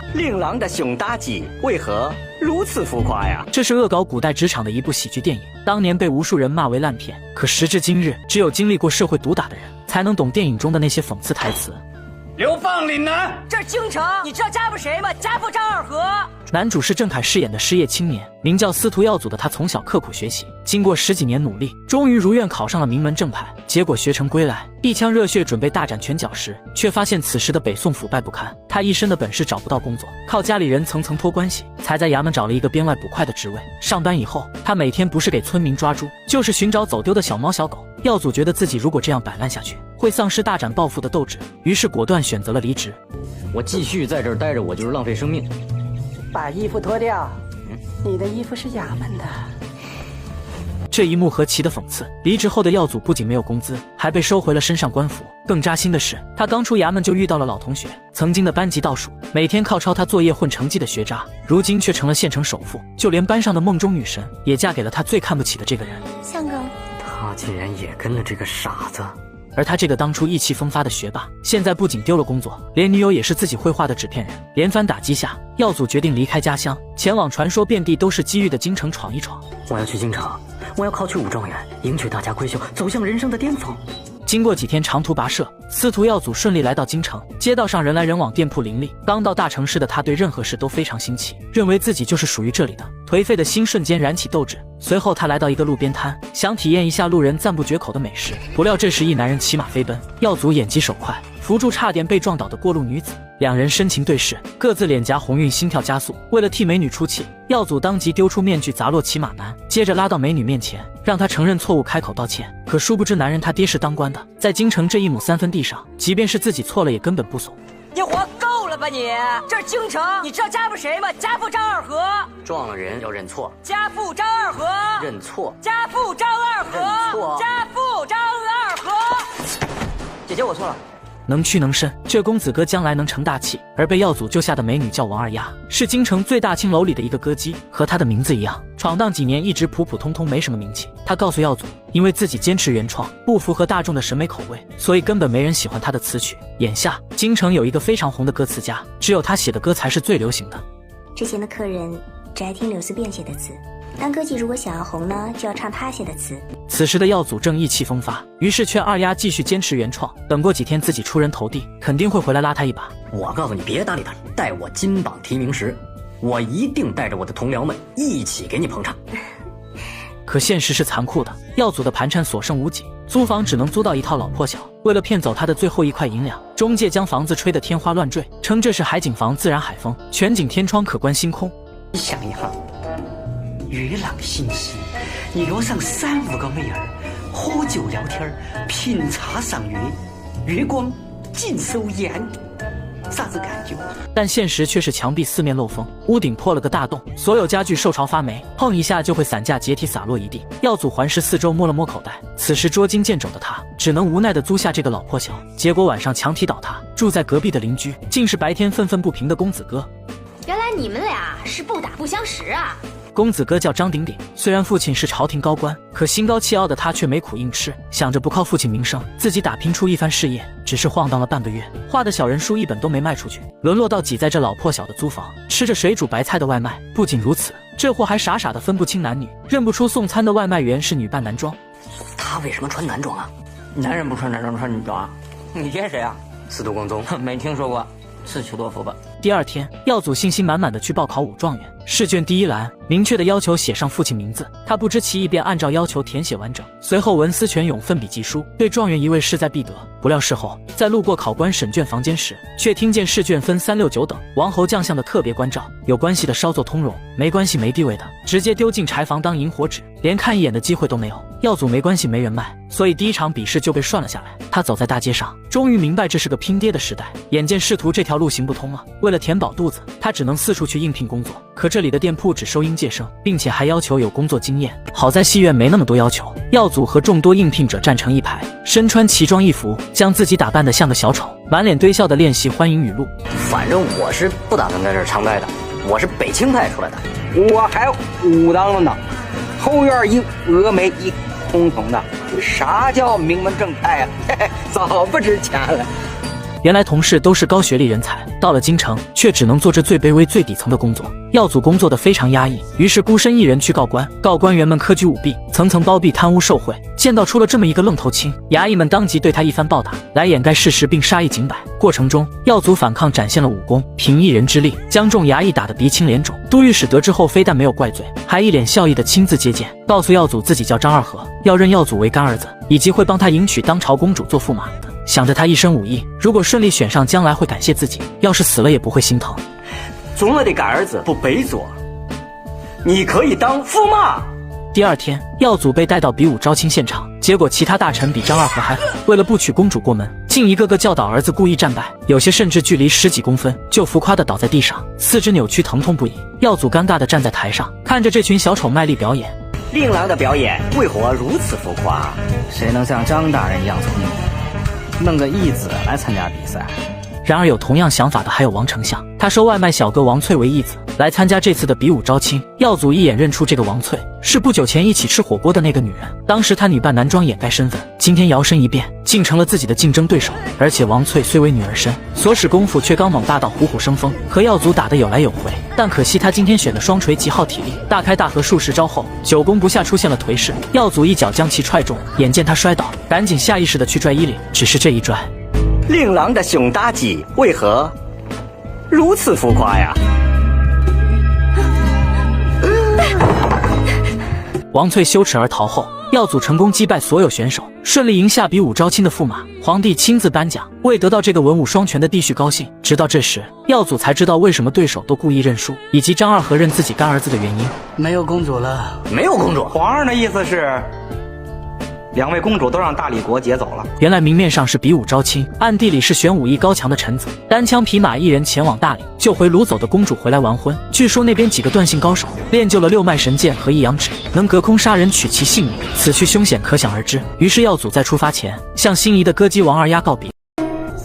令郎的熊大吉为何如此浮夸呀？这是恶搞古代职场的一部喜剧电影，当年被无数人骂为烂片。可时至今日，只有经历过社会毒打的人，才能懂电影中的那些讽刺台词。流放岭南，这是京城，你知道家父谁吗？家父张二和。男主是郑恺饰演的失业青年，名叫司徒耀祖的他从小刻苦学习，经过10几年努力，终于如愿考上了名门正派。结果学成归来，一腔热血准备大展拳脚时，却发现此时的北宋腐败不堪，他一身的本事找不到工作，靠家里人层层托关系，才在衙门找了一个编外捕快的职位。上班以后，他每天不是给村民抓猪，就是寻找走丢的小猫小狗。耀祖觉得自己如果这样摆烂下去，会丧失大展抱负的斗志，于是果断选择了离职。我继续在这儿待着，我就是浪费生命。把衣服脱掉，你的衣服是衙门的。这一幕何其的讽刺！离职后的耀祖不仅没有工资，还被收回了身上官服。更扎心的是，他刚出衙门就遇到了老同学，曾经的班级倒数，每天靠抄他作业混成绩的学渣，如今却成了县城首富，就连班上的梦中女神也嫁给了他最看不起的这个人。相公，他竟然也跟了这个傻子。而他这个当初意气风发的学霸，现在不仅丢了工作，连女友也是自己绘画的纸片人。连番打击下，耀祖决定离开家乡，前往传说遍地都是机遇的京城闯一闯。我要去京城，我要考取武状元，迎娶大家闺秀，走向人生的巅峰。经过几天长途跋涉，司徒耀祖顺利来到京城。街道上人来人往，店铺林立。刚到大城市的他对任何事都非常新奇，认为自己就是属于这里的。颓废的心瞬间燃起斗志。随后他来到一个路边摊，想体验一下路人赞不绝口的美食。不料这时一男人骑马飞奔，耀祖眼疾手快，扶住差点被撞倒的过路女子。两人深情对视，各自脸颊红晕，心跳加速。为了替美女出气，耀祖当即丢出面具砸落骑马男，接着拉到美女面前，让她承认错误，开口道歉。可殊不知男人他爹是当官的，在京城这1亩3分地上，即便是自己错了也根本不怂。你活够了吧你？这是京城，你知道家父谁吗？家父张二和。撞了人要认错，家父张二和。认错，家父张二和。认错，家父张二和。姐姐，我错了。能屈能伸，这公子哥将来能成大器。而被耀祖救下的美女叫王二丫，是京城最大青楼里的一个歌姬，和她的名字一样，闯荡几年一直普普通通，没什么名气。她告诉耀祖，因为自己坚持原创，不符合大众的审美口味，所以根本没人喜欢她的词曲。眼下京城有一个非常红的歌词家，只有他写的歌才是最流行的。之前的客人只爱听柳思变写的词，当歌姬如果想要红呢，就要唱他写的词。此时的耀祖正意气风发，于是劝二丫继续坚持原创，等过几天自己出人头地，肯定会回来拉他一把。我告诉你，别搭理他，待我金榜题名时，我一定带着我的同僚们一起给你捧场。可现实是残酷的，耀祖的盘缠所剩无几，租房只能租到一套老破小。为了骗走他的最后一块银两，中介将房子吹得天花乱坠，称这是海景房，自然海风，全景天窗可观星空。你想一下，月朗星稀，你约上3、5个妹儿，喝酒聊天，品茶赏月，月光尽收眼，啥子感觉？但现实却是墙壁四面漏风，屋顶破了个大洞，所有家具受潮发霉，碰一下就会散架解体洒落一地。耀祖环视四周，摸了摸口袋，此时捉襟见肘的他只能无奈地租下这个老破小。结果晚上墙体倒塌，住在隔壁的邻居竟是白天愤愤不平的公子哥。原来你们俩是不打不相识啊！公子哥叫张鼎鼎，虽然父亲是朝廷高官，可心高气傲的他却没苦硬吃，想着不靠父亲名声，自己打拼出一番事业。只是晃荡了半个月，画的小人书一本都没卖出去，沦落到挤在这老破小的租房，吃着水煮白菜的外卖。不仅如此，这货还傻傻的分不清男女，认不出送餐的外卖员是女扮男装。他为什么穿男装啊？男人不穿男装穿女装啊？你见谁啊？司徒光宗没听说过，自求多福吧。第二天，耀祖信心满满的去报考武状元。试卷第一栏明确的要求写上父亲名字，他不知其意，便按照要求填写完整。随后文思泉涌，奋笔疾书，对状元一位势在必得。不料事后在路过考官审卷房间时，却听见试卷分3、6、9等，王侯将相的特别关照，有关系的稍作通融，没关系没地位的直接丢进柴房当引火纸，连看一眼的机会都没有。耀祖没关系没人脉，所以第一场笔试就被涮了下来。他走在大街上，终于明白这是个拼爹的时代，眼见仕途这条路行不通了，为了填饱肚子，他只能四处去应聘工作。可这里的店铺只收应届生，并且还要求有工作经验。好在戏院没那么多要求，耀祖和众多应聘者站成一排，身穿奇装异服，将自己打扮得像个小丑，满脸堆笑的练习欢迎语录。反正我是不打算在这儿常待的，我是北清派出来的。我还武当了呢，后院一峨眉一空空的，啥叫名门正派啊？嘿嘿，早不值钱了。原来同事都是高学历人才，到了京城却只能做着最卑微最底层的工作。耀祖工作得非常压抑，于是孤身一人去告官，告官员们科举舞弊，层层包庇贪污受贿。见到出了这么一个愣头青，衙役们当即对他一番暴打，来掩盖事实并杀一儆百。过程中，耀祖反抗展现了武功，凭一人之力将众衙役打得鼻青脸肿。都御史得知后，非但没有怪罪，还一脸笑意地亲自接见，告诉耀祖自己叫张二和，要认耀祖为干儿子，以及会帮他迎娶当朝公主做驸马。想着他一身武艺，如果顺利选上，将来会感谢自己，要是死了也不会心疼。做我的干儿子不背做，你可以当驸马。第二天，耀祖被带到比武招亲现场，结果其他大臣比张二和还狠，为了不娶公主过门，竟一个个教导儿子故意战败，有些甚至距离10几公分就浮夸地倒在地上，四肢扭曲疼痛不已。耀祖尴尬地站在台上，看着这群小丑卖力表演。令郎的表演为何如此浮夸？谁能像张大人一样聪明，弄个义子来参加比赛？然而有同样想法的还有王丞相，他收外卖小哥王翠为义子，来参加这次的比武招亲。耀祖一眼认出这个王翠是不久前一起吃火锅的那个女人，当时她女扮男装掩盖身份，今天摇身一变，竟成了自己的竞争对手。而且王翠虽为女儿身，所使功夫却刚猛大到虎虎生风，和耀祖打得有来有回。但可惜他今天选的双锤极耗体力，大开大合数十招后，9攻不下出现了颓势，耀祖一脚将其踹中，眼见他摔倒，赶紧下意识地去拽衣领，只是这一拽，令郎的胸大肌为何如此浮夸呀？王翠羞耻而逃后，耀祖成功击败所有选手，顺利赢下比武招亲的驸马。皇帝亲自颁奖，为得到这个文武双全的弟婿高兴。直到这时，耀祖才知道为什么对手都故意认输，以及张二和认自己干儿子的原因。没有公主了，没有公主。皇上的意思是，2位公主都让大理国劫走了。原来明面上是比武招亲，暗地里是选武艺高强的臣子，单枪匹马一人前往大理，救回掳走的公主回来完婚。据说那边几个断性高手练就了6脉神剑和1阳指，能隔空杀人取其性命，此去凶险可想而知。于是耀祖在出发前向心仪的歌姬王二丫告别。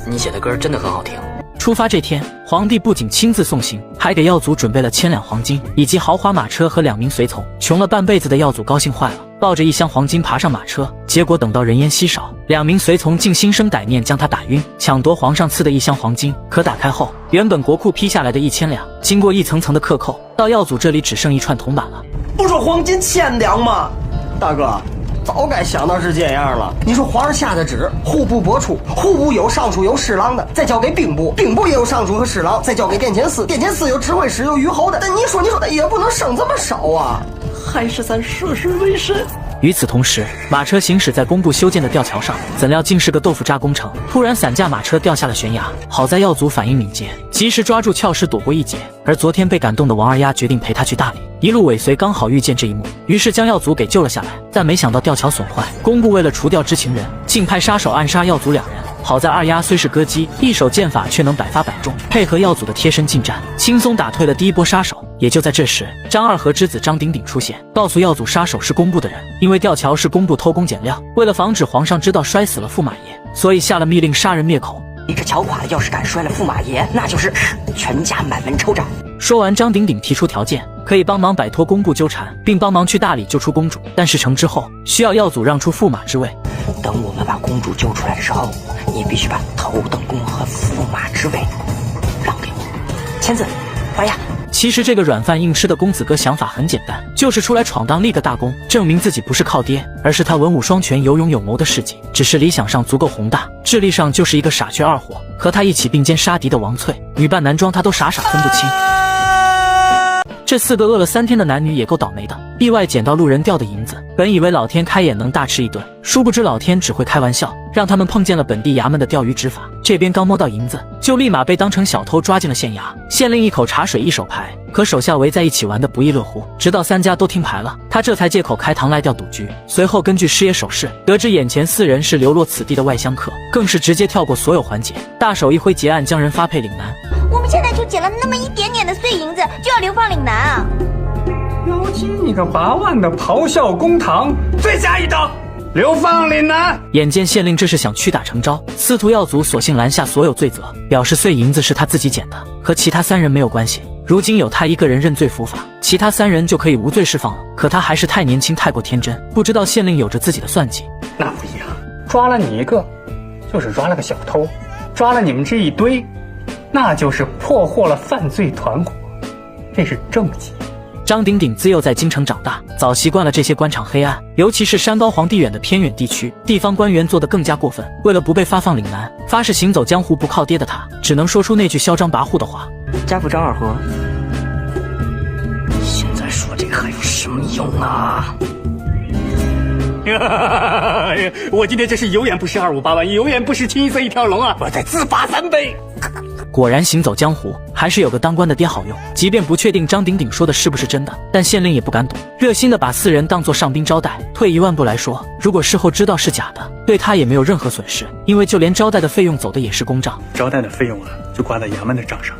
你写的歌真的很好听。出发这天，皇帝不仅亲自送行，还给耀祖准备了1000两黄金，以及豪华马车和2名随从。穷了半辈子的耀祖高兴坏了，抱着1箱黄金爬上马车。结果等到人烟稀少，2名随从竟心生歹念，将他打晕，抢夺皇上赐的1箱黄金。可打开后，原本国库批下来的1000两，经过一层层的克扣，到耀祖这里只剩一串铜板了。不说黄金1000两吗？大哥，早该想到是这样了。你说皇上下的旨，户部拨出，户部有尚书有侍郎的，再交给兵部，兵部也有尚书和侍郎，再交给殿前司，殿前司有指挥使有虞侯的。但你说也不能剩这么少啊，还是咱涉世未深。与此同时，马车行驶在工部修建的吊桥上，怎料竟是个豆腐渣工程。突然散架马车掉下了悬崖，好在耀祖反应敏捷，及时抓住撬石躲过一劫。而昨天被感动的王二丫决定陪他去大理，一路尾随，刚好遇见这一幕，于是将耀祖给救了下来。但没想到吊桥损坏，工部为了除掉知情人，竟派杀手暗杀耀祖2人。好在二丫虽是歌姬，一手剑法却能百发百中，配合耀祖的贴身近战，轻松打退了第一波杀手。也就在这时，张二和之子张鼎鼎出现，告诉耀祖杀手是工部的人，因为吊桥是工部偷工减料，为了防止皇上知道摔死了驸马爷，所以下了密令杀人灭口。你这乔垮的要是敢摔了驸马爷，那就是全家满门抽斩。说完，张鼎鼎提出条件，可以帮忙摆脱工部纠缠，并帮忙去大理救出公主，但事成之后需要耀祖让出驸马之位。等我们把公主救出来的时候，你必须把头等宫和驸马之位让给我。签字，玩呀！其实这个软饭硬吃的公子哥想法很简单，就是出来闯荡立个大功，证明自己不是靠爹，而是他文武双全、有勇有谋的事迹。只是理想上足够宏大，智力上就是一个傻缺二货。和他一起并肩杀敌的王翠，女扮男装他都傻傻分不清。这4个饿了3天的男女也够倒霉的，意外捡到路人掉的银子，本以为老天开眼能大吃一顿，殊不知老天只会开玩笑，让他们碰见了本地衙门的钓鱼执法。这边刚摸到银子，就立马被当成小偷抓进了县衙。县令一口茶水一手牌，和手下围在一起玩得不亦乐乎，直到3家都听牌了，他这才借口开堂来钓赌局。随后根据师爷手势，得知眼前4人是流落此地的外乡客，更是直接跳过所有环节，大手一挥结案，将人发配岭南。我们现在就捡了那么一点点的碎银子，就要流放岭南啊！妖精你个8万的咆哮公堂，罪加一等，流放岭南。眼见县令这是想屈打成招，司徒耀祖索性拦下所有罪责，表示碎银子是他自己捡的，和其他3人没有关系。如今有他一个人认罪伏法，其他3人就可以无罪释放了。可他还是太年轻，太过天真，不知道县令有着自己的算计。那不一样，抓了你一个，就是抓了个小偷。抓了你们这一堆，那就是破获了犯罪团伙，这是正绩。张鼎鼎自幼在京城长大，早习惯了这些官场黑暗，尤其是山高皇帝远的偏远地区，地方官员做得更加过分。为了不被发放岭南，发誓行走江湖不靠爹的他，只能说出那句嚣张跋扈的话：家父张二和，现在说这个还有什么用啊？我今天真是有眼不识258万，有眼不识青色一条龙啊！我再自罚3杯。果然行走江湖还是有个当官的爹好用。即便不确定张鼎鼎说的是不是真的，但县令也不敢赌，热心的把4人当作上宾招待。退一万步来说，如果事后知道是假的，对他也没有任何损失，因为就连招待的费用走的也是公账。招待的费用啊，就挂在衙门的账上。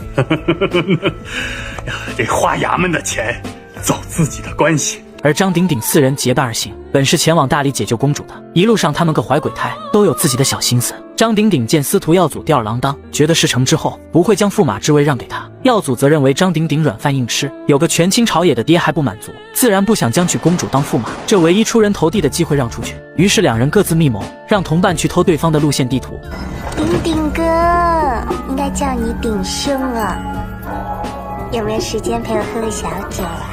这花衙门的钱，走自己的关系。而张鼎鼎4人结伴而行，本是前往大理解救公主的。一路上他们个怀鬼胎，都有自己的小心思。张鼎鼎见司徒耀祖吊儿郎当，觉得事成之后不会将驸马之位让给他。耀祖则认为张鼎鼎软饭硬吃，有个权倾朝野的爹还不满足，自然不想将娶公主当驸马，这唯一出人头地的机会让出去。于是2人各自密谋，让同伴去偷对方的路线地图。鼎鼎哥，应该叫你鼎兄啊，有没有时间陪我喝个小酒啊？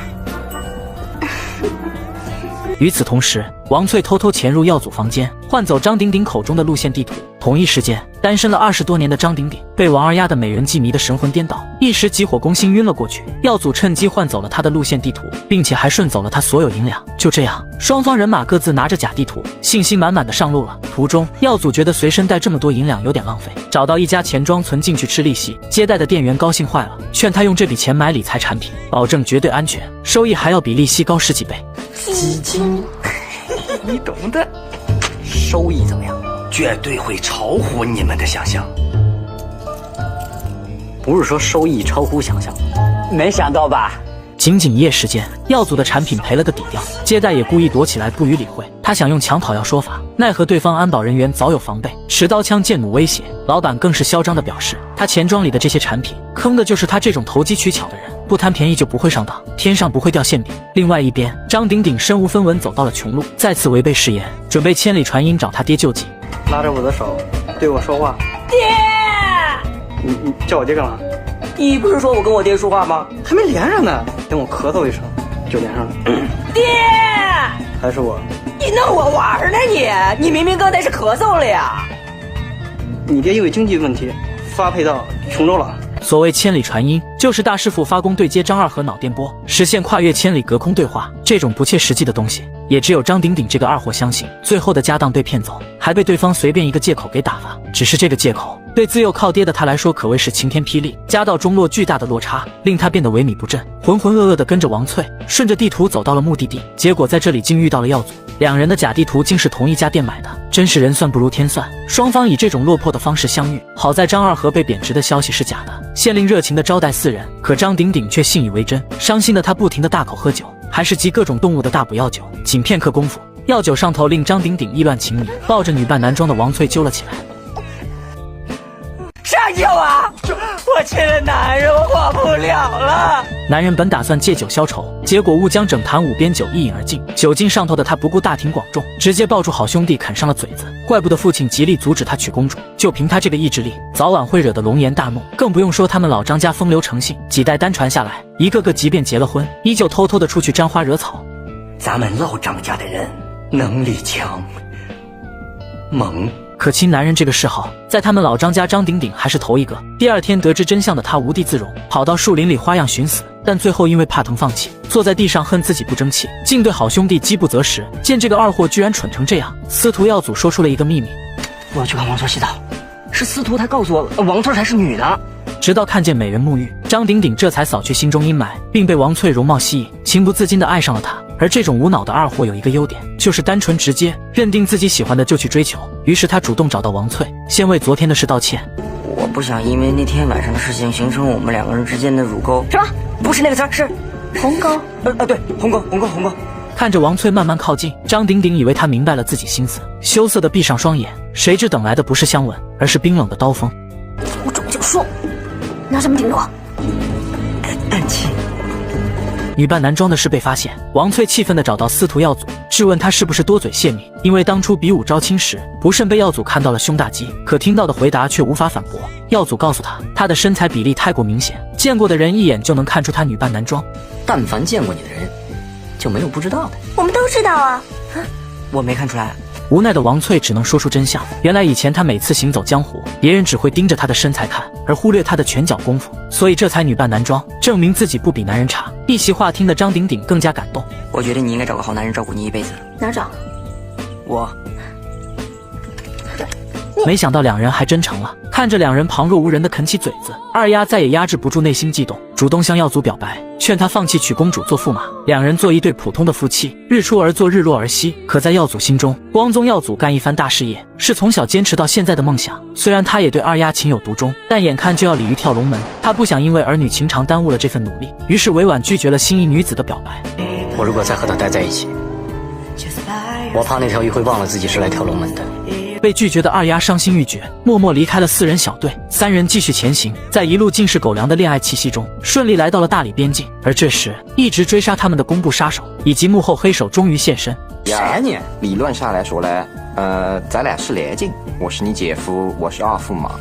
与此同时，王翠偷偷潜入耀祖房间，换走张鼎鼎口中的路线地图。同一时间，单身了20多年的张鼎鼎被王二丫的美人计迷得神魂颠倒，一时急火攻心晕了过去。耀祖趁机换走了他的路线地图，并且还顺走了他所有银两。就这样，双方人马各自拿着假地图，信心满满的上路了。途中，耀祖觉得随身带这么多银两有点浪费，找到一家钱庄存进去吃利息。接待的店员高兴坏了，劝他用这笔钱买理财产品，保证绝对安全，收益还要比利息高10几倍。基金，你懂的。收益怎么样？绝对会超乎你们的想象。不是说收益超乎想象，没想到吧？仅仅一夜时间，耀祖的产品赔了个底掉，接待也故意躲起来不予理会。他想用抢讨要说法，奈何对方安保人员早有防备，持刀枪剑弩威胁。老板更是嚣张地表示，他钱庄里的这些产品，坑的就是他这种投机取巧的人，不贪便宜就不会上当，天上不会掉馅饼。另外一边，张鼎鼎身无分文走到了穷路，再次违背誓言，准备千里传音找他爹救济。拉着我的手对我说话。爹，你叫我爹干嘛？你不是说我跟我爹说话吗？还没连上呢，等我咳嗽一声就连上了。爹，还是我？你弄我玩呢你明明刚才是咳嗽了呀。你爹因为经济问题发配到琼州了。所谓千里传音，就是大师傅发功对接张二和脑电波，实现跨越千里隔空对话。这种不切实际的东西，也只有张鼎鼎这个二货相信。最后的家当被骗走，还被对方随便一个借口给打发。只是这个借口，对自幼靠爹的他来说可谓是晴天霹雳，家道中落巨大的落差，令他变得萎靡不振，浑浑噩噩地跟着王翠，顺着地图走到了目的地。结果在这里竟遇到了耀祖，2人的假地图竟是同一家店买的，真是人算不如天算。双方以这种落魄的方式相遇，好在张二和被贬值的消息是假的。县令热情地招待4人，可张鼎鼎却信以为真，伤心的他不停地大口喝酒，还是集各种动物的大补药酒。仅片刻功夫，药酒上头令张鼎鼎意乱情迷，抱着女扮男装的王翠揪了起来。上救啊！我亲的男人，我活不了了。男人本打算借酒消愁，结果误将整坛5边酒一饮而尽。酒劲上头的他不顾大庭广众，直接抱住好兄弟啃上了嘴子。怪不得父亲极力阻止他娶公主，就凭他这个意志力，早晚会惹得龙颜大怒。更不用说他们老张家风流成性，几代单传下来，一个个即便结了婚，依旧偷偷的出去沾花惹草。咱们老张家的人能力强，猛。可亲男人这个嗜好，在他们老张家张鼎鼎还是头一个。第2天得知真相的他无地自容，跑到树林里花样寻死，但最后因为怕疼放弃，坐在地上恨自己不争气，竟对好兄弟饥不择食。见这个二货居然蠢成这样，司徒耀祖说出了一个秘密：我要去看王翠洗澡。是司徒才告诉我，王翠才是女的。直到看见美人沐浴，张鼎鼎这才扫去心中阴霾，并被王翠容貌吸引，情不自禁地爱上了她。而这种无脑的二货有一个优点，就是单纯直接，认定自己喜欢的就去追求。于是他主动找到王翠，先为昨天的事道歉。我不想因为那天晚上的事情形成我们2个人之间的乳沟。什么？不是那个词儿，是鸿沟。对，鸿沟。看着王翠慢慢靠近，张鼎鼎以为他明白了自己心思，羞涩地闭上双眼。谁知等来的不是香吻，而是冰冷的刀锋。我准就说，拿什么顶我？淡气。女扮男装的事被发现，王翠气愤地找到司徒耀祖，质问他是不是多嘴泄密，因为当初比武招亲时，不慎被耀祖看到了胸大肌，可听到的回答却无法反驳。耀祖告诉他，他的身材比例太过明显，见过的人一眼就能看出他女扮男装。但凡见过你的人，就没有不知道的。我们都知道啊。我没看出来。无奈的王翠只能说出真相。原来以前他每次行走江湖，别人只会盯着他的身材看，而忽略他的拳脚功夫，所以这才女扮男装，证明自己不比男人差。一席话听得张鼎鼎更加感动。我觉得你应该找个好男人照顾你一辈子。哪找？我。没想到两人还真成了。看着两人旁若无人的啃起嘴子，二丫再也压制不住内心悸动，主动向耀祖表白，劝他放弃娶公主做驸马，两人做一对普通的夫妻，日出而作，日落而息。可在耀祖心中，光宗耀祖干一番大事业，是从小坚持到现在的梦想。虽然他也对二丫情有独钟，但眼看就要鲤鱼跳龙门，他不想因为儿女情长耽误了这份努力，于是委婉拒绝了心仪女子的表白。我如果再和他待在一起，我怕那条鱼会忘了自己是来跳龙门的。被拒绝的二丫伤心欲绝，默默离开了4人小队。3人继续前行，在一路尽是狗粮的恋爱气息中，顺利来到了大理边境。而这时，一直追杀他们的工部杀手以及幕后黑手终于现身。谁呀你？理论上来说呢，咱俩是连襟，我是你姐夫，我是二驸马。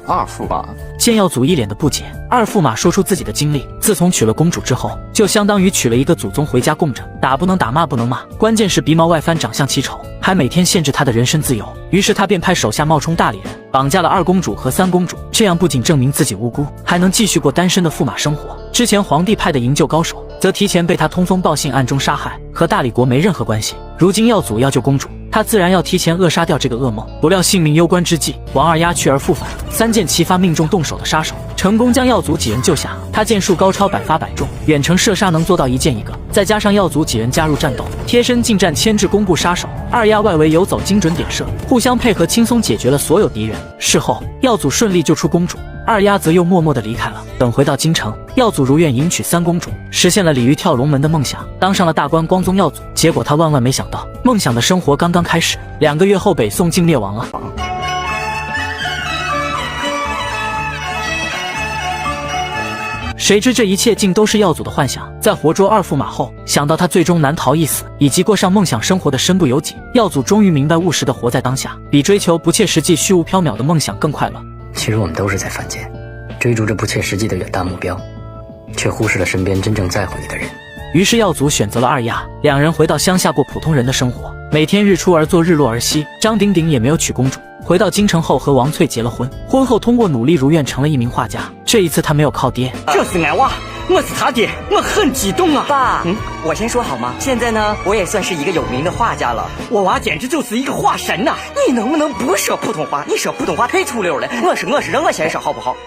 二驸马见耀祖一脸的不解，二驸马说出自己的经历，自从娶了公主之后，就相当于娶了一个祖宗回家供着，打不能打，骂不能骂，关键是鼻毛外翻，长相奇丑，还每天限制他的人身自由。于是他便派手下冒充大理人，绑架了2公主和3公主，这样不仅证明自己无辜，还能继续过单身的驸马生活。之前皇帝派的营救高手，则提前被他通风报信，暗中杀害，和大理国没任何关系。如今耀祖要救公主，他自然要提前扼杀掉这个噩梦。不料性命攸关之际，王二丫去而复返，3箭齐发，命中动手的杀手成功将耀祖几人救下。他箭术高超，百发百中，远程射杀能做到1箭1个。再加上耀祖几人加入战斗，贴身近战牵制工部杀手。二丫外围游走，精准点射，互相配合，轻松解决了所有敌人。事后，耀祖顺利救出公主，二丫则又默默地离开了。等回到京城，耀祖如愿迎娶3公主，实现了鲤鱼跳龙门的梦想，当上了大官光宗耀祖。结果他万万没想到，梦想的生活刚刚开始，2个月后北宋竟灭亡了。谁知这一切竟都是耀祖的幻想。在活捉2驸马后，想到他最终难逃一死，以及过上梦想生活的身不由己，耀祖终于明白务实的活在当下，比追求不切实际、虚无缥缈的梦想更快乐。其实我们都是在犯贱，追逐着不切实际的远大目标，却忽视了身边真正在乎你的人。于是耀祖选择了二丫，2人回到乡下过普通人的生活，每天日出而作，日落而息。张鼎鼎也没有娶公主，回到京城后和王翠结了婚。婚后通过努力如愿成了一名画家，这一次他没有靠爹。这是俺娃，我是他爹，我很激动啊！爸，我先说好吗？现在呢，我也算是一个有名的画家了，我娃简直就是一个画神呐！你能不能不说普通话？你说普通话太粗溜了，我是让我先说好不好？